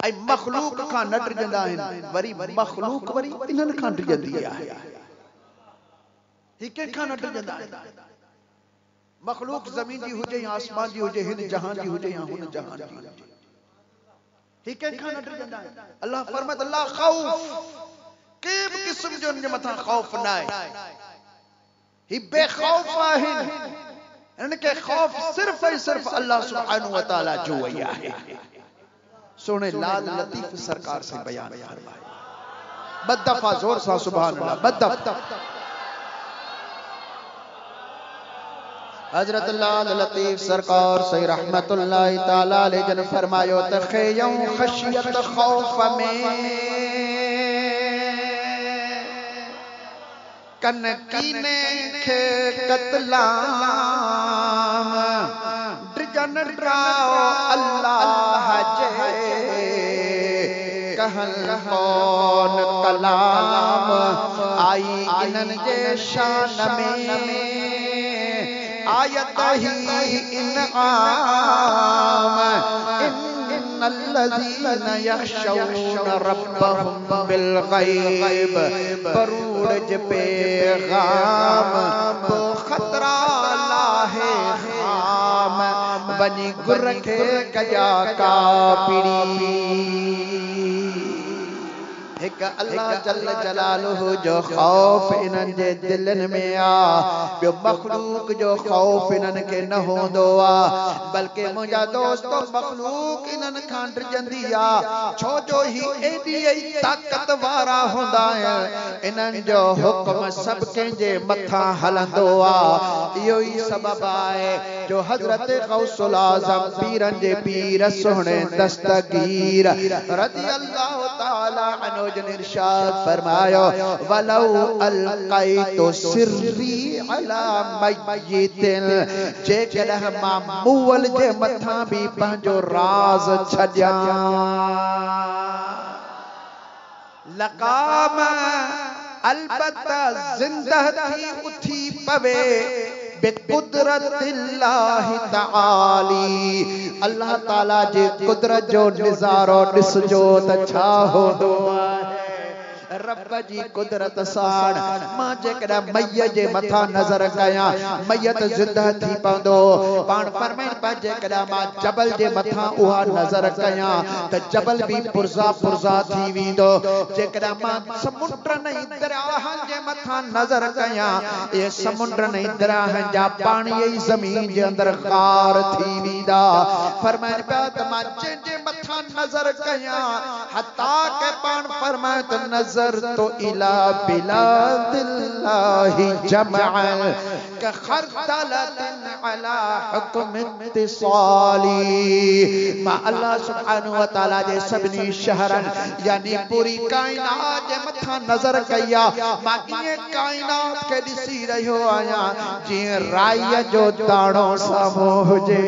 ऐं मखलूक खां न डिजंदा आहिनि वरी मखलूक वरी इन्हनि खां डिजंदी आहे ही कंहिंखां न डिजंदा आहिनि मखलूक ज़मीन जी हुजे या आसमान जी हुजे हिन जहान जी हुजे या हुन जहान जी हुजे ही कंहिंखां न डिजंदा आहिनि अल्लाह फरमात अल्लाह खौफ के भी किस्म जो उनके मथा खौफ ना है ही बेखौफ आहिनि इनके खौफ सिर्फ और सिर्फ अल्लाह सुब्हानहु व तआला जो है सोने लाल लतीफ सरकार से बयान फरमाया बदफा जोर सा सुभान अल्लाह बदफ हजरत लाल लतीफ सरकार से रहमतुल्लाह ताला अलैहि जन फरमायो तखयौ खशियत खौफ में कनकीने खे कतलाम डिजन डराओ अल्लाह जे कहल कौन कलाम आई इनन जे शान में आयत ही इनआम इन्नल्लज़ीन यख़शौन रब्बहुम बिलग़ैब बरूज पैगाम वो खतरा लाहे खाम बनी गुर खे कजा का पीड़ी एक अल्लाह जल जलालुहु जो खौफ इन्हनि जे दिलनि में आ ॿियो मखलूक जो खौफ इन्हनि खे न हूंदो आ बल्कि मुंहिंजा दोस्तो मखलूक इन्हनि खां डिजंदी आ छो जो ही एडी ताकत वारा हूंदा आहिनि इन्हनि जो हुक्म सभु कंहिंजे मथां हलंदो आ इहो ई सबब आहे जो हज़रत गौसुल आज़म पीरनि जे पीर सुहिणे दस्तगीर रज़ी अल्लाह ताला अन्हु जन इरशाद फरमायो वलौ अलक़ैतु सिर्री अला मय्यतिन जेकॾहिं मां मुअल जे मथां बि पंहिंजो राज़ छॾियां लक़ाम अलबत्ता ज़िंदा थी उथी पवे बिकुदरतिल्लाहि तआली अल्लाह ताला जे कुदरत जो निज़ारो ॾिसजो त छा हूंदो आहे रब जी कुदरत साण मां जेकॾहिं मैय जे मथां नज़र कयां मैयत ज़िंदा थी पवंदो पाण फरमाइनि पिया जेकॾहिं मां जबल जे मथां उहा नज़र कयां त जबल बि पुरज़ा पुरज़ा थी वेंदो जेकॾहिं मां समुंडनि ऐं दरियाहनि जे मथां नज़र कयां इहे समुंडनि ऐं दरियाहनि जा पाणी ई ज़मीन जे अंदरि ग़ार थी वेंदा फरमाइनि पिया त मां जंहिंजे मथां नज़र कयां हता के पाण फरमाए त नज़र तो इला बिलादिल्लाहि जमअल कखरदलतिन अला हुक्म इत्तिसाली मां अल्लाह सुब्हानहु व तआला जे सभिनी शहरनि यानी पूरी कायनात जे मथां नज़र कया मां इहे कायनात के ॾिसी रहियो आहियां जीअं राईअ जो दाणो साम्हूं हुजे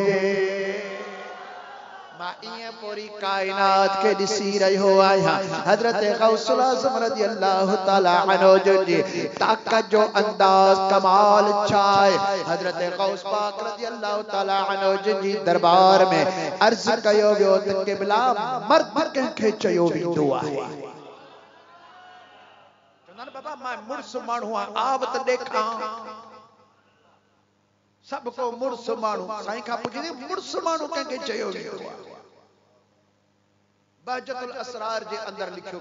पूरी कायनात के ॾिसी रहियो आहियां हज़रत गौसुल आज़म रज़ी अल्लाह ताला अन्हु जी ताकत जो अंदाज़ कमाल छा आहे हज़रत गौस पाक रज़ी अल्लाह ताला अन्हु जी दरबार में अर्ज़ कयो वियो त क़िबला मर्द कंहिंखे चयो वेंदो आहे चवंदा बाबा मां मुड़स माण्हू आव त ॾेखां सब को मुड़स माण्हू साईं खां पुछे मुड़स माण्हू कंहिंखे चयो वेंदो आहे बहजतुल असरार जे अंदर लिखियो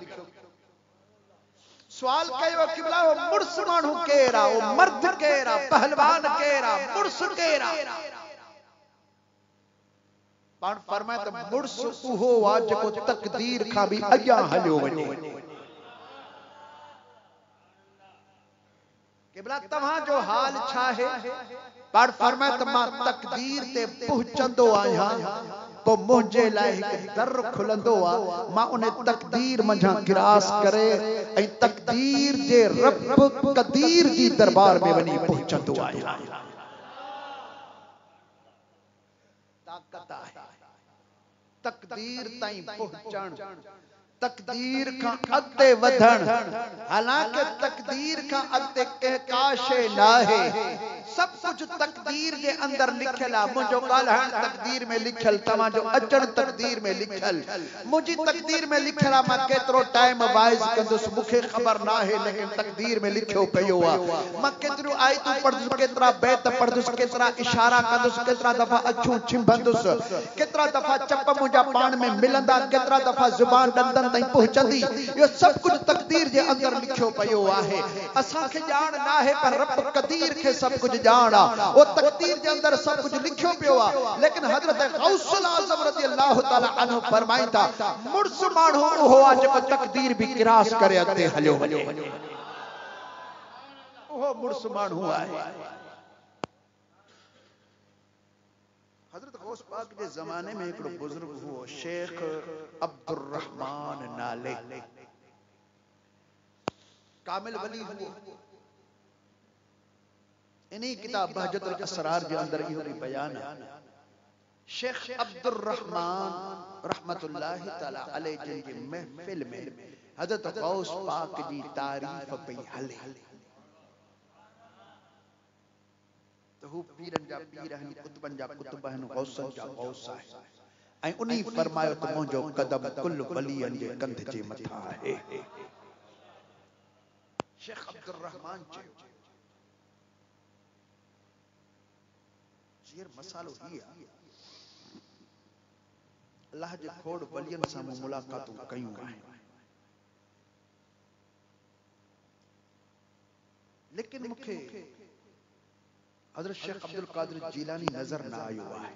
सवाल कयो क़िबला वो मुर्स माण्हू केरा, वो मर्द केरा, पहलवान केरा, मुर्स केरा। पाण फरमाए त मुर्स उहो आ जेको तकदीर खां भी अॻियां हलियो वञे। क़िबला तव्हां जो हाल छा है? पाण फरमाए त मां तकदीर ते पहुचंदो आहियां, तो मुंहिंजे लाइ हिकु दर खुलंदो आ, मां उन तकदीर मंझां गिरास करे ऐं तकदीर जे रब कदीर जी दरबार में वञी पहुचंदो आहियां। ताक़त आहे तकदीर ताईं पहुचण, तकदीर खां अॻिते वधण। हालांकि तकदीर खां अॻिते कंहिं का शइ नाहे, सब कुछ तकदीर जे अंदर लिखियल आहे। मुंहिंजो ॻाल्हाइण तकदीर में लिखियल, तव्हांजो अचण तकदीर में लिखियल, मुंहिंजी तकदीर में लिखियल आहे। मां केतिरो टाइम वाइज कंदुसि मूंखे ख़बर नाहे, लेकिन तकदीर में लिखियो पियो आहे। मां केतिरियूं आयतूं पढ़ंदुसि, केतिरा बैत पढ़ंदुसि, केतिरा इशारा कंदुसि, केतिरा दफ़ा अखियूं छिंभंदुसि, केतिरा दफ़ा चप मुंहिंजा पाण में मिलंदा, केतिरा दफ़ा ज़ुबान ॾंदनि ताईं पहुचंदी। इहो सभु कुझु तकदीर जे अंदर लिखियो पियो आहे। असांखे ॼाण नाहे, पर रब कदीर खे सभु कुझु ॼाण आहे। वो तकदीर जे अंदर सभु कुझु लिखियो पियो आहे। लेकिन हज़रत गौसुल आज़म रज़ी अल्लाह ताला अन्हु फरमाईंदा, मुर्स माण्हू उहो आहे जेको तकदीर भी गिरास करे अॻिते हलियो वञे। उहो मुर्स माण्हू आहे। हज़रत गौस पाक के ज़माने में हिकिड़ो बुजुर्ग हुओ, शेख अब्दुर रहमान नाले, कामिल वली हुओ। इन्हीं किताब बहजतुल असरार के अंदर इहो भी बयान है। शेख अब्दुर रहमान रहमतुल्लाहि तआला अलैह जिन जी महफिल में हज़रत गौस पाक जी तारीफ पई हले, तो हू पीरन जा पीर आहिनि, कुतबन जा कुतब आहिनि, गौसन जा गौस आहे। ऐं उन्हीं फरमायो त मुंहिंजो कदम कुल वलियन जे कंध जे मथा आहे। शेख अब्दुर रहमान चयो, जीअर मसालो ही आहे, अल्लाह जे खोड़ वलियन सां मुलाकातूं कयूं आहिनि, लेकिन मूंखे हज़रत शेख अब्दुल कादिर जीलानी नज़र न आयो आहे।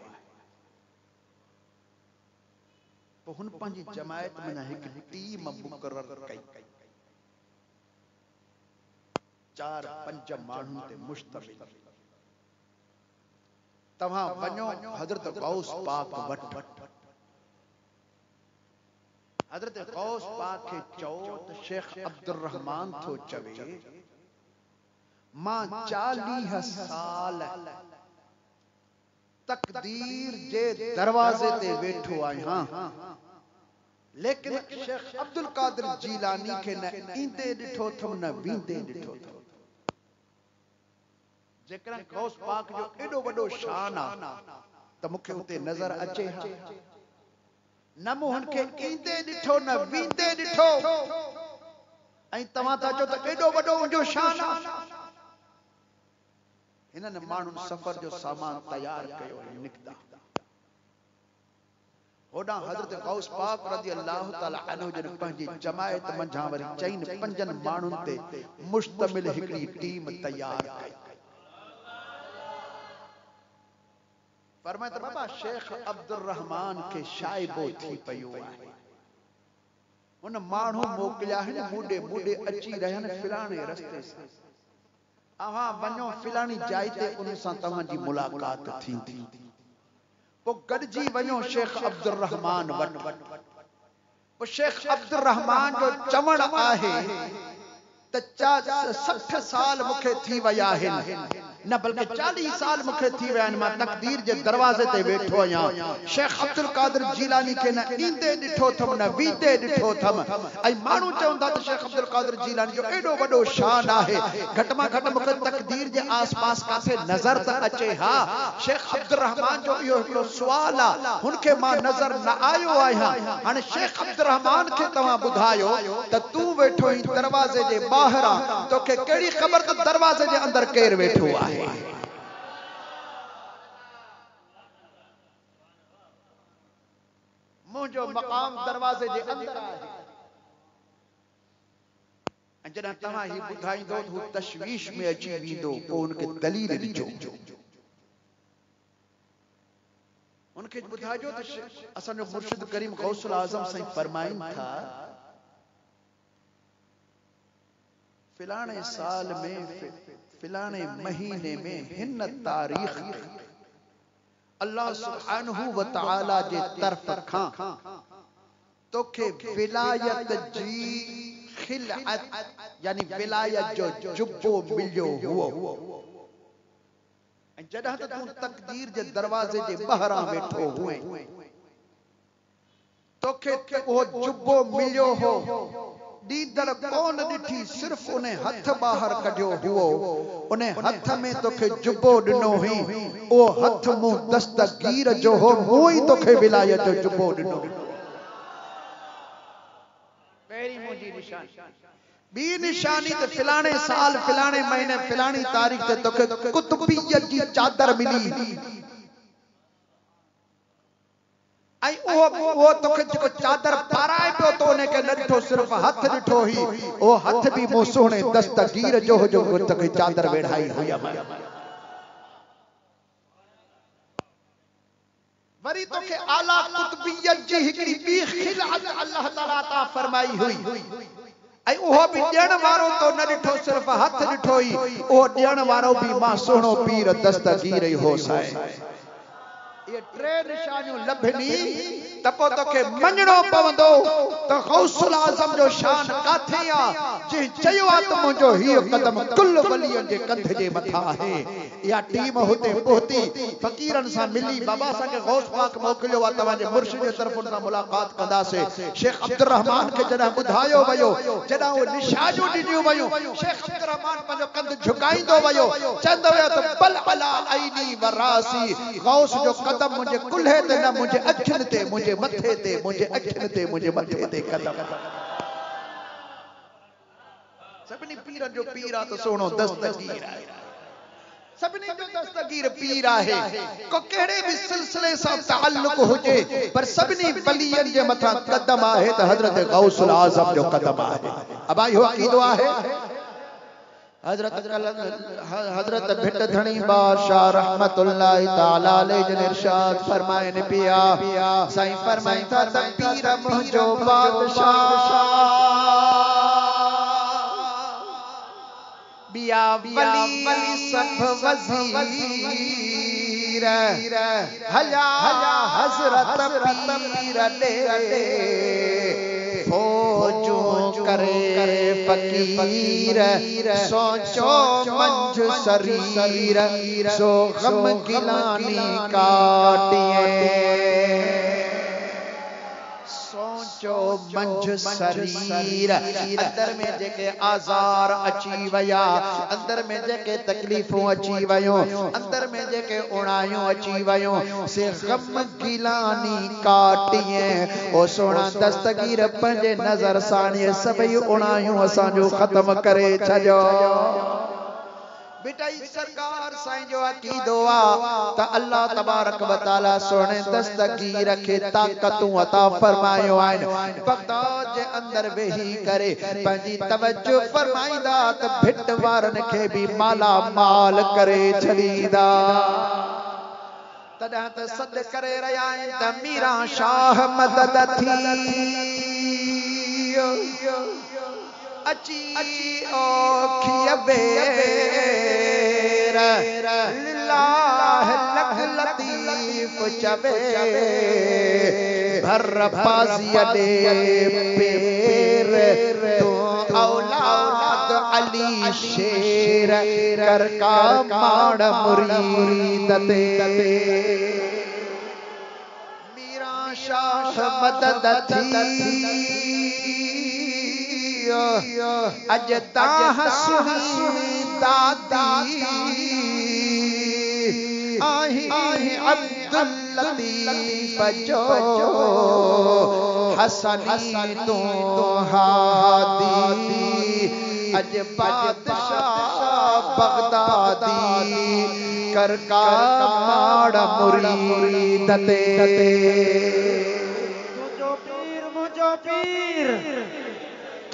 तो हुन पंहिंजी जमायत में हिकु टीम मुक़रर कई, 4-5 माण्हुनि ते मुश्तमिल। तव्हां वञो हज़रत गौस पाक वटि, हज़रत गौस पाक खे चओ त शेख अब्दुर रहमान थो चवे, मां 40 साल तकदीर जे दरवाजे ते वेठो आहियां, लेकिन शेख अब्दुल कादिर जीलानी खे न ईंदे ॾिठो अथमि न वींदे ॾिठो अथमि। जेकॾहिं गौस पाक जो एॾो वॾो शान आहे त मूंखे उते नज़र अचे हा, न मूं हुनखे ईंदे ॾिठो न वींदे ॾिठो, ऐं तव्हां था चओ त एॾो वॾो मुंहिंजो शान आहे। हिननि माण्हुनि सफ़र जो सामान तयार कयो, निकिता होॾां। हज़रत गौस पाक रज़ी अल्लाह ताला अन्हु जन पंहिंजी जमायत मंझां वरी 4-5 माण्हुनि ते मुश्तमिल हिकिड़ी टीम तयार कई। फरमाए त बाबा शेख अब्दुर रहमान के शाइबो थी पियो आहे, उन माण्हू मोकिलिया आहिनि, मूॾे मूॾे अची रहिया आहिनि फिलाणे रस्ते सां, अव्हां वञो फिलाणी जाइ ते उन सां तव्हांजी मुलाकात थींदी। पोइ गॾिजी वञो शेख अब्दुर रहमान वटि। पोइ शेख अब्दुर रहमान जो चवण आहे त 60 साल मूंखे थी विया आहिनि, न बल्कि 40 साल मूंखे थी विया आहिनि, मां तकदीर जे दरवाज़े ते वेठो आहियां। शेख अब्दुल कादिर जीलानी खे न ईंदे ॾिठो अथमि न वींदे ॾिठो अथमि। ऐं माण्हू चवंदा त शेख अब्दुल कादिर जीलानी जो एॾो वॾो शान आहे, घटि मां घटि मूंखे तकदीर जे आस पास काथे नज़र त अचे हा। शेख अब्दुल रहमान जो इहो हिकिड़ो सुवाल आहे, हुनखे मां नज़र न आयो आहियां। हाणे शेख अब्दुल रहमान खे तव्हां ॿुधायो त तूं वेठो ई दरवाज़े जे ॿाहिरां, तोखे कहिड़ी ख़बर त दरवाज़े जे अंदर केरु वेठो आहे? मुंहिंजो मक़ाम दरवाज़े जे अंदर आहे, जॾहिं तव्हां ही ॿुधाईंदो त हू तशवीश में अची वेंदो पोइ उनखे दलील ॾिजो उनखे ॿुधाइजो त असांजो मुर्शिद करीम गौसुल आज़म साईं फरमाइनि था फिलाने साल में फिलाने महीने में हिन तारीख अल्लाह सुब्हानहू व तआला जे तरफ खां तोखे विलायत जी खिलअत यानी विलायत जो जुब्बो मिलियो हुओ ऐं जॾहिं त तूं तकदीर जे दरवाजे जे ॿाहिरां वेठो हुए तोखे उहो जुब्बो मिलियो हो दीदर कोन ॾिठी सिर्फ उन हथ ॿाहिर कढियो हुओ उन हथ में तोखे जुब्बो ॾिनो हुई उहो हथ मूं दस्तगीर जो हो मूं ई तोखे विलायत जो जुब्बो ॾिनो पहिरीं मुंहिंजी निशानी बी निशानी त फिलाने साल फिलाने महीने फिलानी तारीख ते तोखे कुतुबियत जी चादर मिली ऐं उहो तोखे जेको चादर पाराए पियो तो उनखे न ॾिठो सिर्फ हथ ॾिठो ही उहो हथ बि मूं सोणे दस्तगीर जो जो तोखे चादर वेढ़ाई हुई वरी तोखे आला कुतुबियत जी हिकड़ी ॿी खिलअत अल्लाह ताला अता फरमाई हुई ऐं उहो बि ॾियण वारो तो न ॾिठो सिर्फ हथ ॾिठो ही उहो ॾियण वारो बि मां सोणो पीर दस्तगीर ई हो साईं ये टे निशानियूं लभनी त पोइ तोखे मञणो पवंदो त गौसुल आज़म जो शान काथे आ जंहिं चयो आहे त मुंहिंजो हीउ कदम कुल वलियनि जे कंध जे मथां आहे इहा टीम हुते पहुती फ़कीरनि सां मिली बाबा असांखे गौस पाक मोकिलियो आहे तव्हांजे मुर्शिद जे तरफ़ सां मुलाक़ात कंदासीं शेख अब्दुर रहमान खे जॾहिं ॿुधायो वियो जॾहिं उहे निशानियूं ॾिनियूं वियूं शेख अब्दुर रहमान पंहिंजो कंध झुकाईंदो वियो चवंदो वियो त बल अला ऐनी वरासी गौस जो कदम मुझे कुल्हे ते न मुझे अखिन ते मुझे मथे ते मुझे अखिन ते मुझे मथे ते कदम सभिनी पीरनि जो पीर आहे त सोणो दस्तगीर आहे सभिनी जो दस्तगीर पीर आहे को कहिड़े बि सिलसिले सां ताल्लुक हुजे पर सभिनी वलियनि जे मथां कदम आहे त हज़रत गौसुल आज़म जो कदम आहे अब इहो अक़ीदो आहे हजरत भिट धणी बादशाह रहमतुल्लाहि ताला अलैहि जन इरशाद फरमाइनि पिया साईं फरमाइन था त पीर मुंहिंजो बादशाह बिया वली सब वज़ीर हया हजरत पीर दे फौजों करे फकीर सोचो मंझ शरीर सो गम गिलानी काटिए सोचो मंझ शरीर अंदर में जेके आज़ार अची वया अंदर में जेके तकलीफूं अची वयूं अंदर में जेके उणायूं अची वयूं से गम गिलानी काटिए ओ सोना दस्तगीर पंहिंजे नज़र सां सभई उणायूं असांजो ख़त्म करे छॾियो बेटा सरकार साईं जो अकीदो आ त अल्लाह तबारक व तआला सोने दस्तगीर खे ताक़तूं अता फरमायो आहिनि बगदाद जे अंदर वेही करे पंहिंजी तवज्जो फरमाईंदा त भिट वारनि खे बि माला माल करे छॾींदा तॾहिं त सद करे रहिया आहिनि त मीरा शाह मदद थी अची ओखिय बेर लिल्लाह लख लतीफ चवे भर पाज़िया दे पेर तो औलाद अली शेर कर का माड़ मुरीद ते मीरा शाह मदद थी अजता हसुनी दादी आही अब्दुल लतीफ जो हसनी तो हादी अज बादशाह बगदादी कर का माड़ मुरीद ते मुझो पीर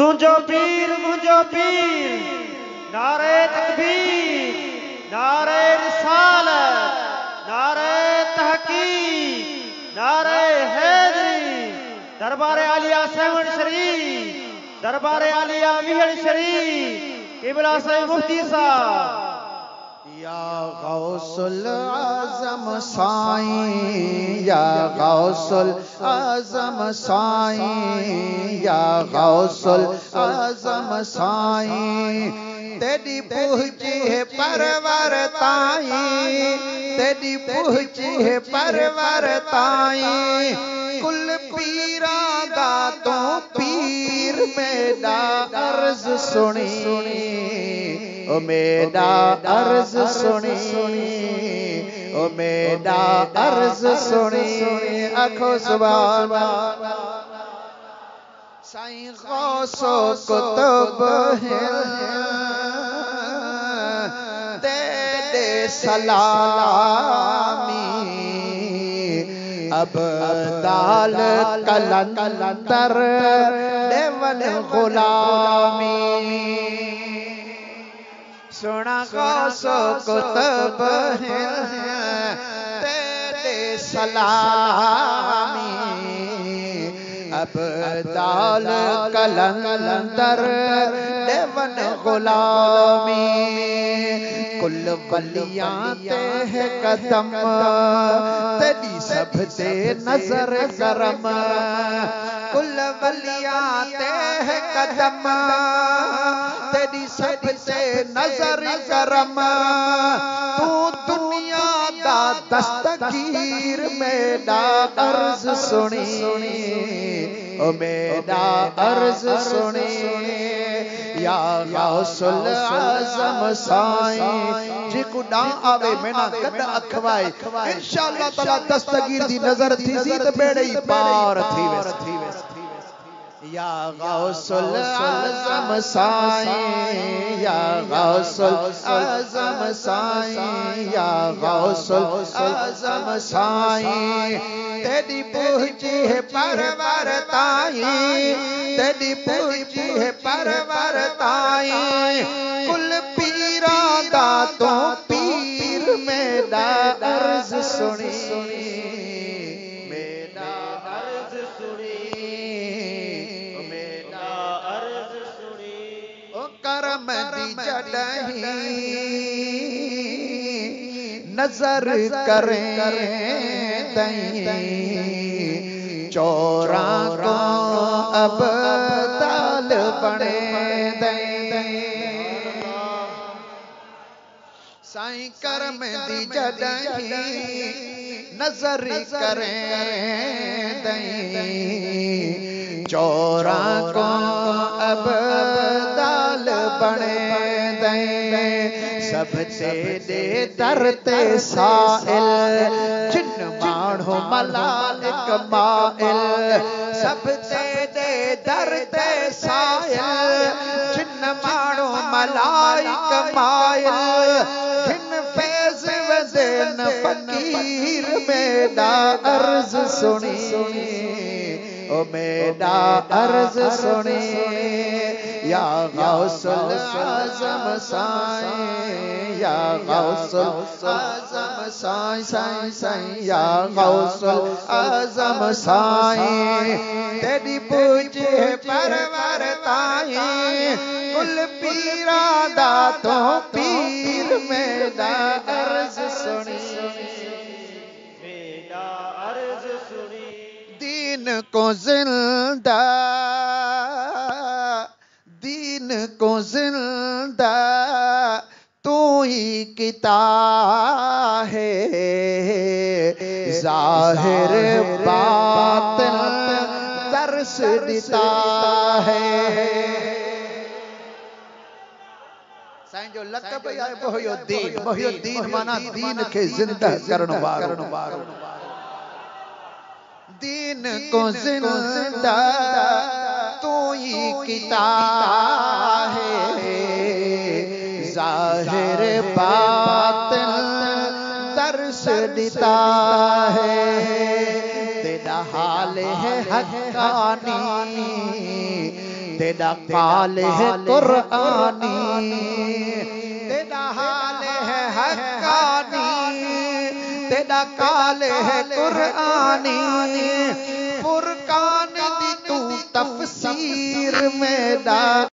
तुझो पीर मुझो पीर। नारे तकबीर, नारे रिसालत, नारे तहकीक, नारे हैदरी। दरबारे आलिया सेवन शरीफ, दरबारे आलिया विहड़ शरीफ, किबला साईं मुफ्ती साहब। या गौसुल आजम साईं, या गौसुल आजम साईं, या गौसुल आजम साईं। तेरी पूजी है परवर ताईं, तेरी पूजी है परवर ताईं। कुल पीरा दा तो पीर मेरा अर्ज सुनी, ओ मेरा अर्ज सुनी, ओ मेरा अर्ज सुनी। आखो सुभान साईं गौसो कुतुब है, दे दे सलामी। अब दाल कलंदर देवन गुलामी। सुना गौसो कुतुब है, तेरे सलामी। अब दाल कलंदर देवन गुलामी। कुल वलियां ते है कदम, तेरी सब ते नजर करम। कुल वलियां ते है कदम, तेरी सब से नजर करम। तू दुनिया दा दस्तगीर मेरा अर्ज सुनी, ओ मेरा अर्ज सुनी। या गौसुल आजम साईं। जिको डा आवे मैना कद अखवाए, इंशाअल्लाह ताला दस्तगीर दी नजर थी सी ते बेड़े ही पार थी वैसे। या गौसुल आजम साईं, या गौसुल आजम साईं, या गौसुल आजम साईं। तेरी पूजी है परवर ताईं, तेरी पूजी है परवर ताईं। कुल पीरा दा तो पीर मेरा अर्ज सुनी, मेरा अर्ज सुनी, करम दी जडही नजर करें दई। चोरा को अब ताल बने दई। साईं करम दी जडही नजर करें दई। चोरा को अब बने दे। सबसे दे दरते साइल, जिन माण्हू मलालिक माइल। सबसे दे दरते साइल, जिन माण्हू मलाइक माइल। जिन फैज़ वज़न फकीर मेरा अर्ज सुनी, ओ मेरा अर्ज सुनी। या गौसुल आजम साईं, या गौसुल आजम साईं, साईं साईं। या गौसुल आजम साईं। तेरी पूजी है परवर ताईं। कुल पीरा दा तो पीर मेरा अर्ज सुनी, मेरा अर्ज सुनी। दीन को जिंदा, दीन को जिंदा तू ही किता है। जाहिर बातिन दर्श देता है। साईं जो लक़ब है मोहिउद्दीन। मोहिउद्दीन माना दीन के जिंदा करण वारो। दीन को जिंदा तू ही किता है। जाहिर बातिन दर्श देता है। तेरा हाल है हक़ानी, तेरा काल है कुरानी, तेरा हाल है हक्कानी, तेरा काल है कुरानी, फुरकान दी तू तफसीर में दा